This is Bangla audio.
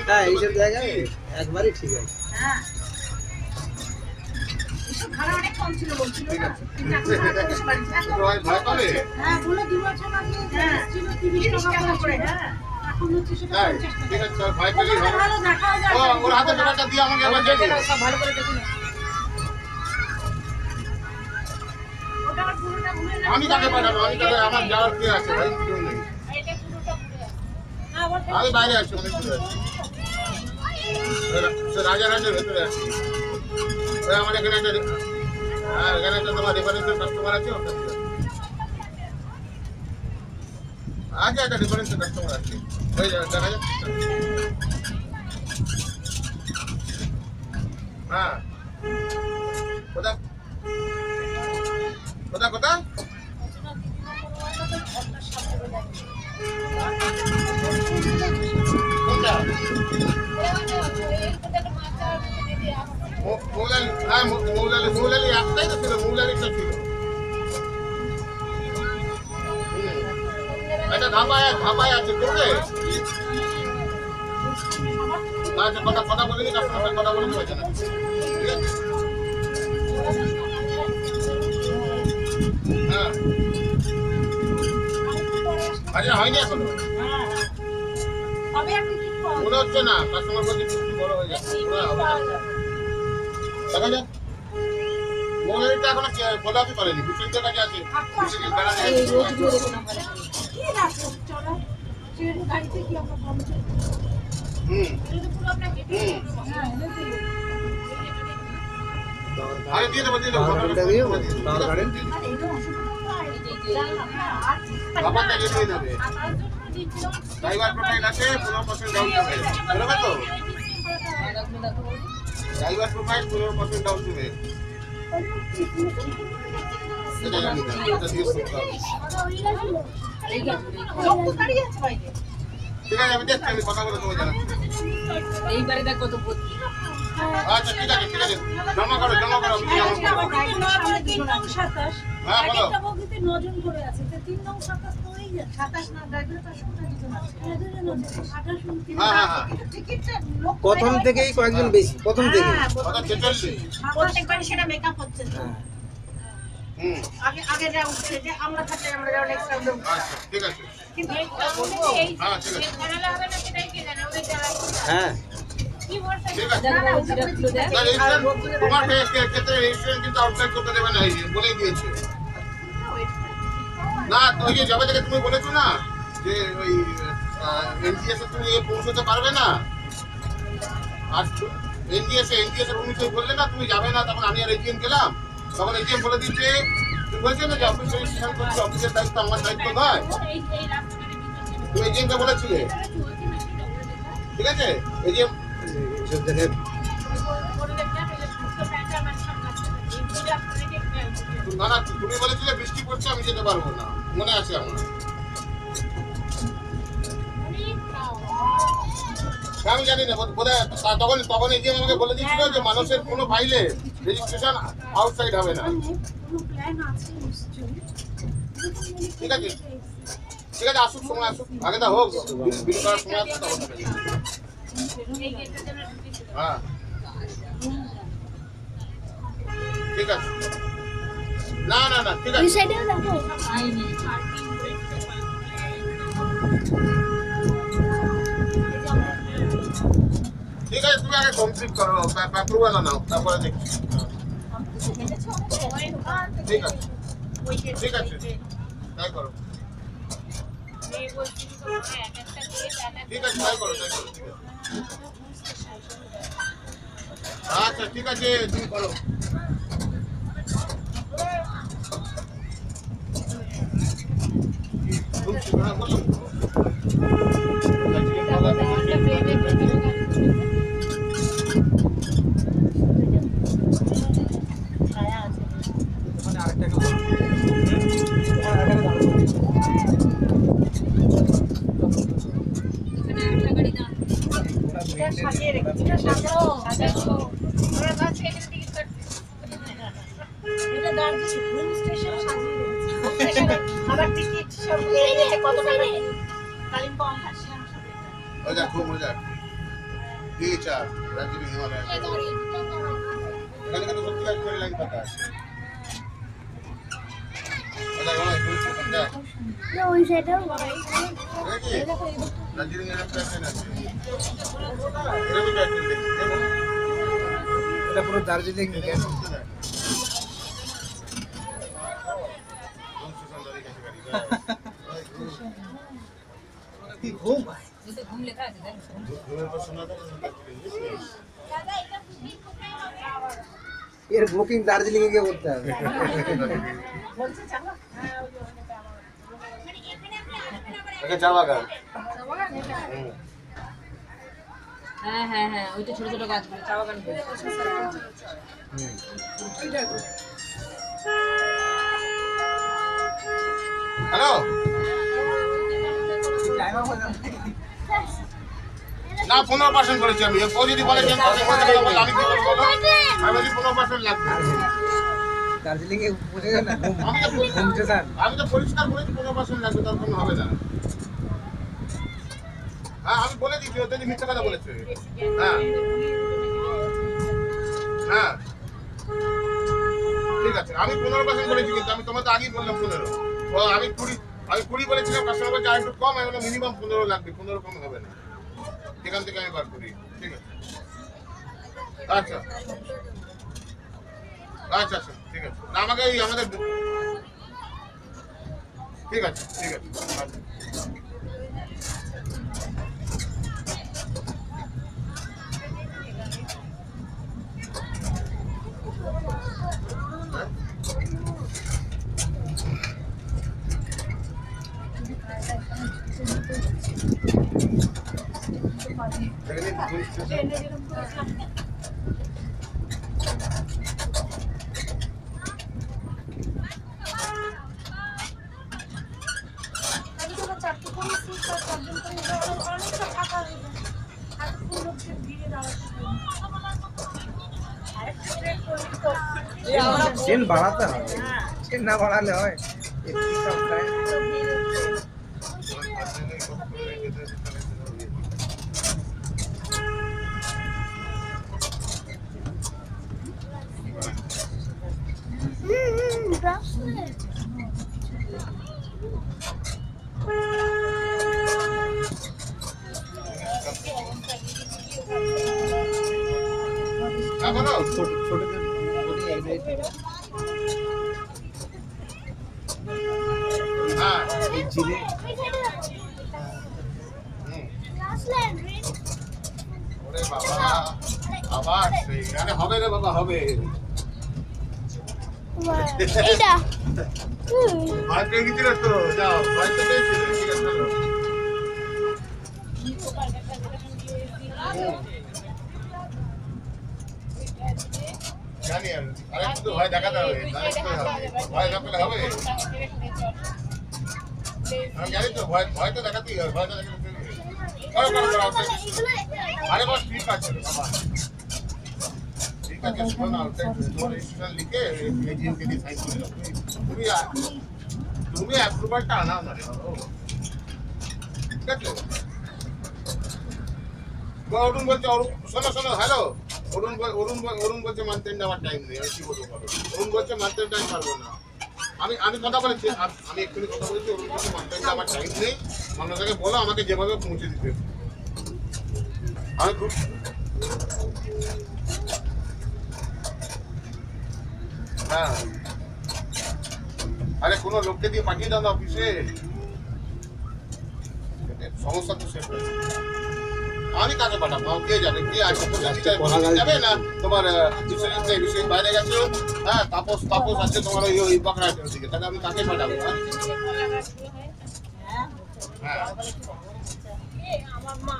হ্যাঁ এইসব জায়গায় একবারই ঠিক আছে। ভাড়া অনেক কম ছিল বলছিল না। ভয় পাবে? হ্যাঁ বলে 2 বছর আগে ছিল 30 টাকা করে। হ্যাঁ এখন হচ্ছে সেটা 50 টাকা। ঠিক আছে ভয় পেলে ভালো দেখাও যায়। ওর হাতে টাকাটা দিয়ে আমাকে এবার দেখে নাও, সব ভালো করে দেখুন। ওটা আর পুরোটা ঘুরে না। আমি কাকে পাঠাবো? আমি কাকে আমার যাওয়ার কি আছে ভাই? কেউ নেই। এটা পুরোটা ঘুরে আছে। না ওটা আমি বাইরে আছি, অনেক দূরে আছি। রাজারহাটের ভেতরে আছি। ওই আমার এখানে একটা এখানে একটা তোমার রেফারেন্সের কাস্টমার আছে, ওটা আজ একটা রেফারেন্সের কাস্টমার আছে, ওই দেখা যাচ্ছে। হ্যাঁ কোথায় কোথায় কোথায়? কোনটা? মৌলালি, হ্যাঁ মৌলালি একটাই তো ছিল, মৌলালিটা ছিল। এটা ধাপায় আছে করবে? আচ্ছা কথা বলিনি, কাস্টমার কথা বলতে পারছে না, ঠিক আছে? হ্যাঁ আচ্ছা হয়নি এখনো, মনে হচ্ছে না কাস্টমার প্রতি বড় হয়ে যাচ্ছে। দেখা যাক মৌলালিটা এখনো খোলাতে পারেনি, বিশ্বজিতের কাছে আছে। বিশ্বজিৎ বেড়াতে আরে দিয়ে দেবো বাবাটা দিয়ে দেবে। ড্রাইভার প্রোফাইল আছে, 15% ডাউন পেমেন্ট বলবে তো? Driver profile 15% down payment. এটা জানি না, এটা দিয়ে করতে হবে। ঠিক আছে আমি দেখছি, আমি কথা বলে তোমাকে জানাচ্ছি। এইবারে দেখো তো আচ্ছা ঠিক আছে জমা করো আমি জমা করো। হ্যাঁ বলো। একটা বগিতে 9 জন করে আছে, তো 3 নং 27 তো হয়ে যায়। 27 না ড্রাইভারের পাশে 28 জন আছে। 28 হ্যাঁ টিকিটটা প্রথম থেকেই কয়েকজন বেশি, প্রথম থেকে। কথা 46। প্রত্যেকবারই সেটা মেকআপ হচ্ছে না। হুম আগে যা উঠছে যে আমরা থাকলে আমরা যা নেক্সট রাউন্ডে আচ্ছা ঠিক আছে। কিন্তু হ্যাঁ ঠিক আছে ঝামেলা হবে না সেটাই কি জানে ওদের যারা হ্যাঁ কি ভরসা ঠিক আছে। না ওটা কিছু দেয় না তোমার ক্ষেত্রে রেজিস্ট্রেশন কিন্তু আউটসাইড করতে দেবে না, এই বলেই দিয়েছে। না তো ওই যে যাবে থেকে তুমি বলেছো না যে ওই এনজিএস এ তুমি পৌঁছতে পারবে না, আর এনজিএস এ তুমি তো বললে না তুমি যাবে না, তখন আমি আর এজিএম গেলাম, তখন এজিএম বলে দিচ্ছে তুমি বলছো না যে অফিস রেজিস্ট্রেশন করছি, অফিসের দায়িত্ব আমার দায়িত্ব নয়, এই রাস্তাটা তুমি এজিএমকে বলেছিলে, ঠিক আছে? এজিএম এইসব জায়গায় না তুমি বলেছিলে বৃষ্টি পড়ছে আমি যেতে পারবো না, মনে আছে আমার। আমি জানি না তখন এজিএম আমাকে বলে দিয়েছিল যে মানুষের কোনো ফাইলে রেজিস্ট্রেশন আউটসাইড হবে না। ঠিক আছে ঠিক আছে, আসুক সময় আসুক, আগে তা হোক, বিল করার সময় আসুক তখন। হ্যাঁ ঠিক আছে, না ঠিক আছে। ঠিক আছে তুমি আগে কমপ্লিট করো, অ্যাপ্রুভাল নাও, তারপরে দেখছি। ঠিক আছে তাই করো, ঠিক আছে তাই করো। আচ্ছা ঠিক আছে তুমি করো। বলো আবার টিকিট সব এই কত টাকা কালিম্পং হাসিয়াম সব মজা খুব মজা দিয়ে চার দার্জিলিং হিমালয় এখানে কিন্তু সত্যি কাজ করে লাগে কথা আছে মজা গো একটু পছন্দ আছে না ওই সাইডেও দার্জিলিং এর একটা ট্রেন আছে এরকম একটা ট্রেন দেখি এটা পুরো দার্জিলিং গেছে কি ঘুম ভাই जैसे घूम लेखा है देख ঘুমের পর শোনা যায় এর বুকিং দার্জিলিং এ গিয়ে করতে হবে বলছে চলো ওকে চা বাগান হ্যাঁ হ্যাঁ হ্যাঁ ওইটা ছোট ছোট গাছগুলো চা বাগান হ্যালো না 15% করেছি আমি ও যদি বলে যে আমি কি করবো আমি কি করবো বলো আমি বলি 15% লাগবে দার্জিলিং এ পৌঁছে গেল না আমি তো ঘুম স্টেশন আমি তো পরিষ্কার বলেছি 15% লাগবে তার কোনো হবে না হ্যাঁ আমি বলে দিচ্ছি ও যদি মিথ্যা কথা বলেছে হ্যাঁ হ্যাঁ ঠিক আছে আমি 15% বলেছি কিন্তু আমি তোমাকে আগেই বললাম 15 ও আমি 20 বলেছিলাম কাস্টমার বলছে আর একটু কম আমি বললাম মিনিমাম 15 লাগবে 15 কম হবে না এখান থেকে আমি বার করি ঠিক আছে আচ্ছা আচ্ছা আচ্ছা ঠিক আছে না আমাকে এই আমাদের ঠিক আছে আচ্ছা আমি তো চারটে করে সিট আর চারজন করে অনেকটা ফাঁকা হয়ে যায় আর ফুল লোককে ভিড়ে দাঁড়াতে আর একটা ট্রেন করে তো ট্রেন বাড়াতে হবে ট্রেন না বাড়ালে হয় একটু সব প্রায় ব্রাসলেট এখনো ছোট ছোটদের বডি একদমই হ্যাঁ এই জিরে ব্রাসলেট ওরে বাবা আবার সেইখানে হবে রে বাবা হবে এইটা ভয় পেয়ে গেছিল তো যাও ভয় তো পেয়েছিল ঠিক আছে চলো জানি আমি আরেকটু তো ভয় দেখাতে হবে ভয় না পেলে হবে আমি জানি তো ভয় তো দেখাতেই হবে ভয় তো দেখাতে হবে করো আরে বস ঠিক আছে বাবা ঠিক আছে শোনো তোমার রেজিস্ট্রেশন লিখে এজিএমকে দিয়ে সাইন করে দাও তুমি অ্যাপ্রুভালটা আনাও না রে বাবা ঠিক আছে অরুণ বলছে শোনো হ্যালো অরুণ বলছে মানতে আমার টাইম নেই আমি কি বলবো অরুণ বলছে মানতে টাইম পারবো না আমি কথা বলেছি আমি এক্ষুনি কথা বলেছি অরুণ বলছে মানতে আমার টাইম নেই আপনাকে বলো আমাকে যেভাবে পৌঁছে দিতে আমি খুব হ্যাঁ আরে কোনো লোককে দিয়ে পাঠিয়ে দাও না অফিসে সমস্যা তো শেষ হয়েছে আমি কাকে পাঠাবো কে যাবে কে আছে যাবে না তোমার বিষয় বাইরে গেছে হ্যাঁ তাপস আছে তোমার ওই বাঁকড়া দিকে তাহলে আমি কাকে পাঠাবো হ্যাঁ আমার মা